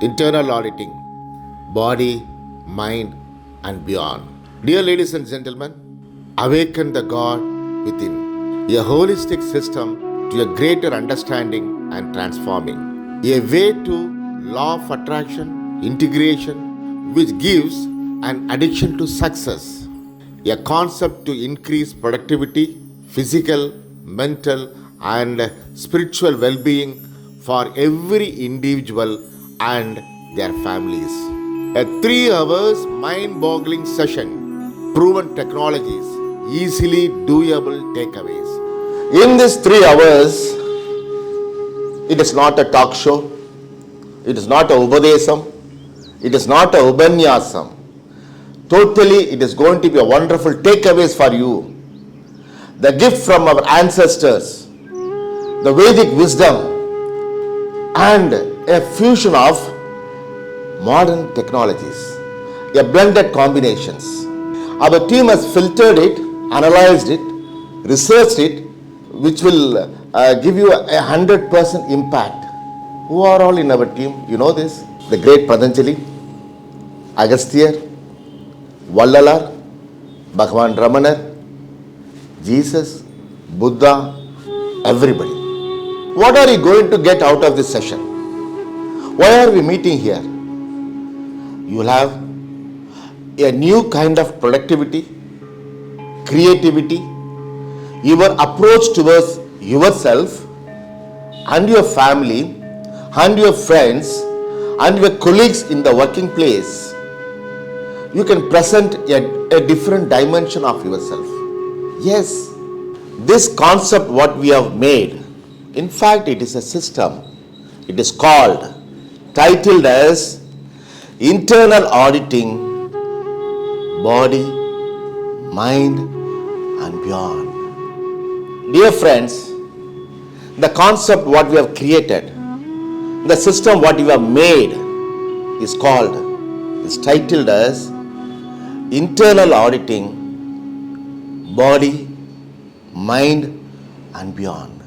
internal auditing, body, mind, and beyond. Dear ladies and gentlemen, awaken the God within, a holistic system to a greater understanding and transforming, a way to law of attraction, integration, which gives an addiction to success, a concept to increase productivity, physical, mental, and spiritual well being for every individual and their families. A 3 hours mind boggling session, proven technologies, easily doable takeaways. In this 3 hours, it is not a talk show, it is not a Ubadesam, it is not a Ubanyasam. Totally, it is going to be a wonderful takeaways for you. The gift from our ancestors, the Vedic wisdom, and a fusion of modern technologies, a blended combinations. Our team has filtered it, analyzed it, researched it, which will give you a 100% impact. Who are all in our team? You know this? The great Patanjali, Agasthyar, Vallalar, Bhagavan Ramanar, Jesus, Buddha, everybody. What are you going to get out of this session? Why are we meeting here? You will have a new kind of productivity, creativity, your approach towards yourself and your family and your friends and your colleagues in the working place. You can present a different dimension of yourself. Yes, this concept what we have made, in fact it is a system. It is called, titled as Internal Auditing, Body, Mind and Beyond. Dear friends, the concept what we have created, the system what we have made is titled as Internal Auditing, Body, Mind and Beyond.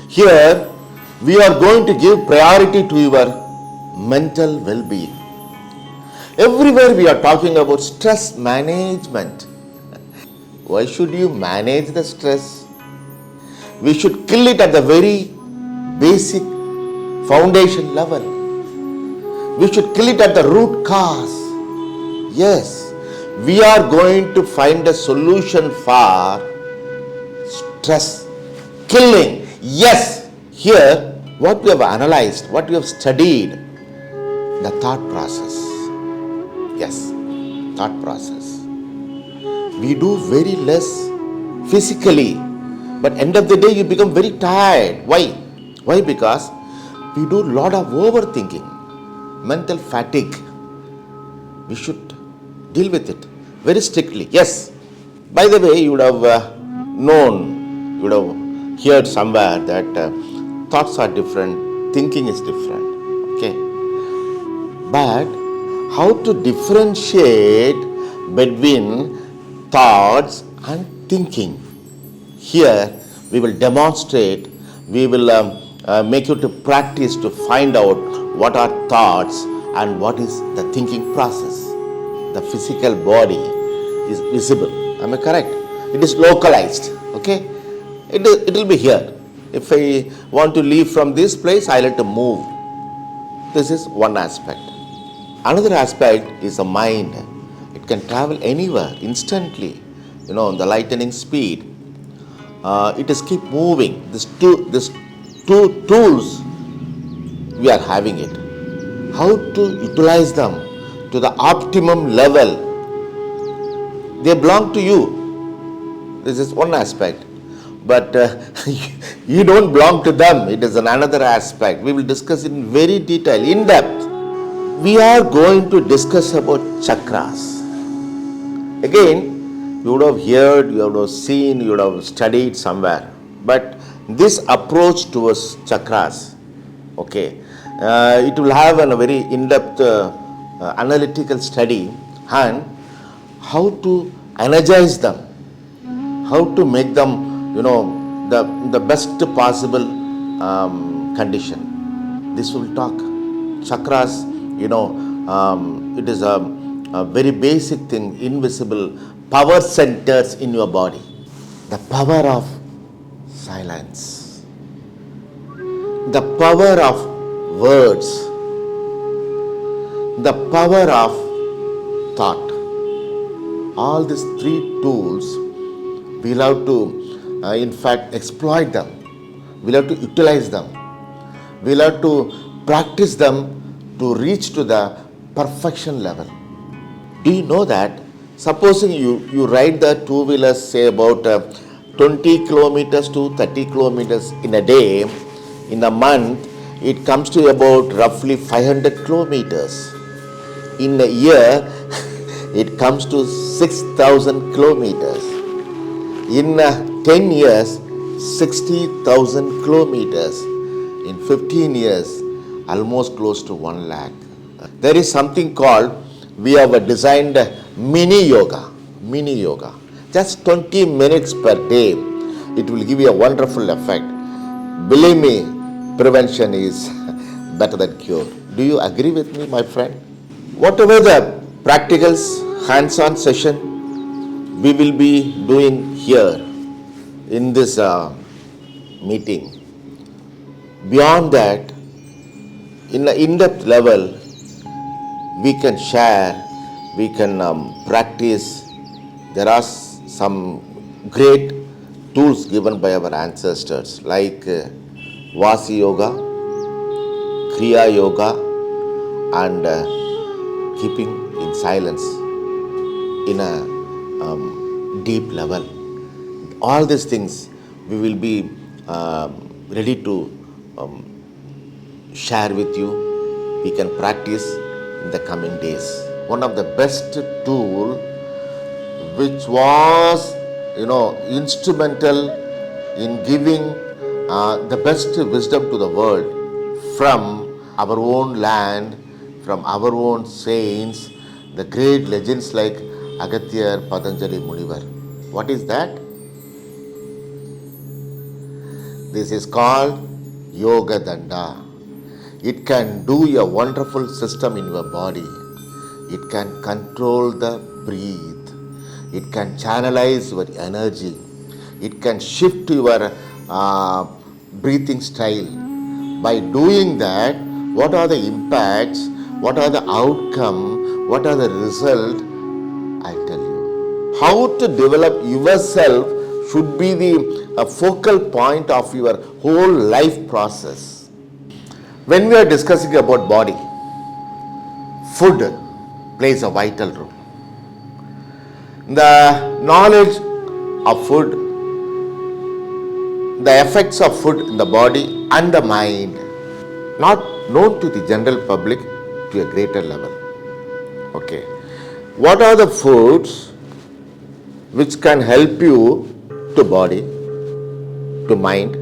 Here we are going to give priority to your mental well-being. Everywhere we are talking about stress management. Why should you manage the stress? We should kill it at the very basic foundation level. We should kill it at the root cause. Yes, we are going to find a solution for stress killing. Yes, here what we have analyzed, what we have studied, the thought process. Yes, thought process. We do very less physically, but end of the day you become very tired. Why? Why? Because we do a lot of overthinking, mental fatigue. We should deal with it very strictly. Yes. By the way, you would have known, you would have heard somewhere that thoughts are different, thinking is different. Okay. But how to differentiate between thoughts and thinking? Here we will demonstrate, we will make you to practice to find out what are thoughts and what is the thinking process. The physical body is visible. Am I correct? It is localized. Okay? It will be here. If I want to leave from this place, I let to move. This is one aspect. Another aspect is the mind. It can travel anywhere instantly. You know, the lightning speed. It is keep moving. These two tools, we are having it. How to utilize them to the optimum level? They belong to you. This is one aspect. But you don't belong to them. It is another aspect. We will discuss it in very detail, in depth. We are going to discuss about chakras. Again, you would have heard, you would have seen, you would have studied somewhere. But this approach towards chakras, okay, it will have a very in-depth analytical study and how to energize them, how to make them, the best possible condition. This will talk. chakras, it is a very basic thing, invisible power centers in your body. The power of silence, the power of words, the power of thought. All these three tools, we'll have to, in fact, exploit them. We'll have to utilize them. We'll have to practice them to reach to the perfection level. Do you know that? Supposing you ride the two-wheelers, say about 20 kilometers to 30 kilometers in a day, in a month, it comes to about roughly 500 kilometers. In a year, it comes to 6,000 kilometers. In 10 years, 60,000 kilometers. In 15 years, almost close to 1 lakh. There is something called, we have designed mini yoga. Mini yoga. Just 20 minutes per day. It will give you a wonderful effect. Believe me, prevention is better than cure. Do you agree with me, my friend? Whatever the practicals, hands-on session we will be doing here in this meeting. Beyond that, in an in-depth level, we can share, we can practice. There are some great tools given by our ancestors like Vasi Yoga, Kriya Yoga, and keeping in silence in a deep level. All these things we will be ready to share with you. We can practice in the coming days. One of the best tool which was instrumental in giving the best wisdom to the world from our own land, from our own saints, the great legends like Agatyar, Patanjali, Munivar. What is that? This is called Yoga Danda. It can do a wonderful system in your body. It can control the breath. It can channelize your energy. It can shift your breathing style. By doing that, what are the impacts? What are the outcome? What are the result? I'll tell you. How to develop yourself should be the focal point of your whole life process. When we are discussing about body, food plays a vital role. The knowledge of food, the effects of food in the body and the mind, not known to the general public to a greater level. Okay. What are the foods which can help you to body, to mind,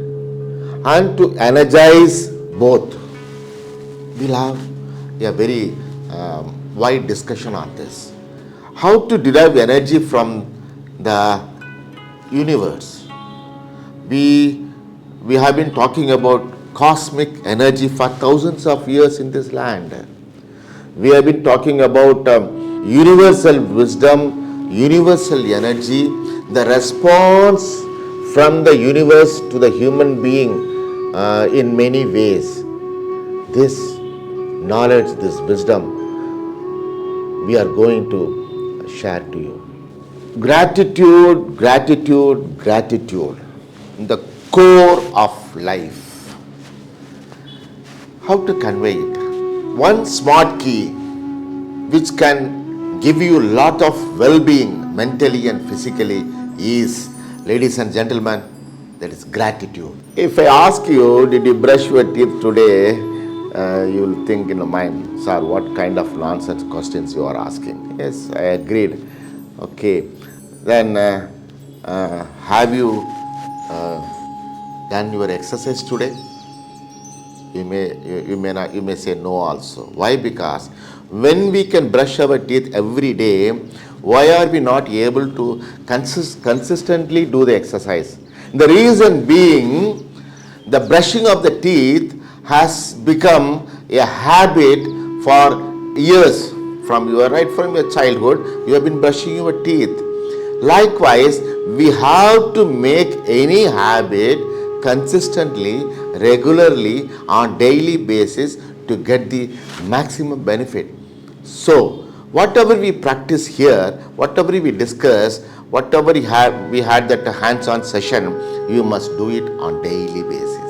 and to energize both? We'll have a very wide discussion on this. How to derive energy from the universe. We have been talking about cosmic energy for thousands of years in this land. We have been talking about universal wisdom, universal energy, the response from the universe to the human being in many ways. This knowledge, this wisdom, we are going to share to you. Gratitude, gratitude, gratitude, the core of life. How to convey it? One smart key which can give you a lot of well-being mentally and physically is, ladies and gentlemen, that is gratitude. If I ask you, did you brush your teeth today? You will think in your mind, sir, what kind of nonsense questions you are asking? Yes, I agreed. Okay. Then have you done your exercise today? You may say no also. Why? Because when we can brush our teeth every day, why are we not able to consistently do the exercise? The reason being, the brushing of the teeth has become a habit for years. From your childhood, you have been brushing your teeth. Likewise, we have to make any habit consistently, regularly, on daily basis to get the maximum benefit. So, whatever we practice here, whatever we discuss, whatever we had that hands-on session, you must do it on daily basis.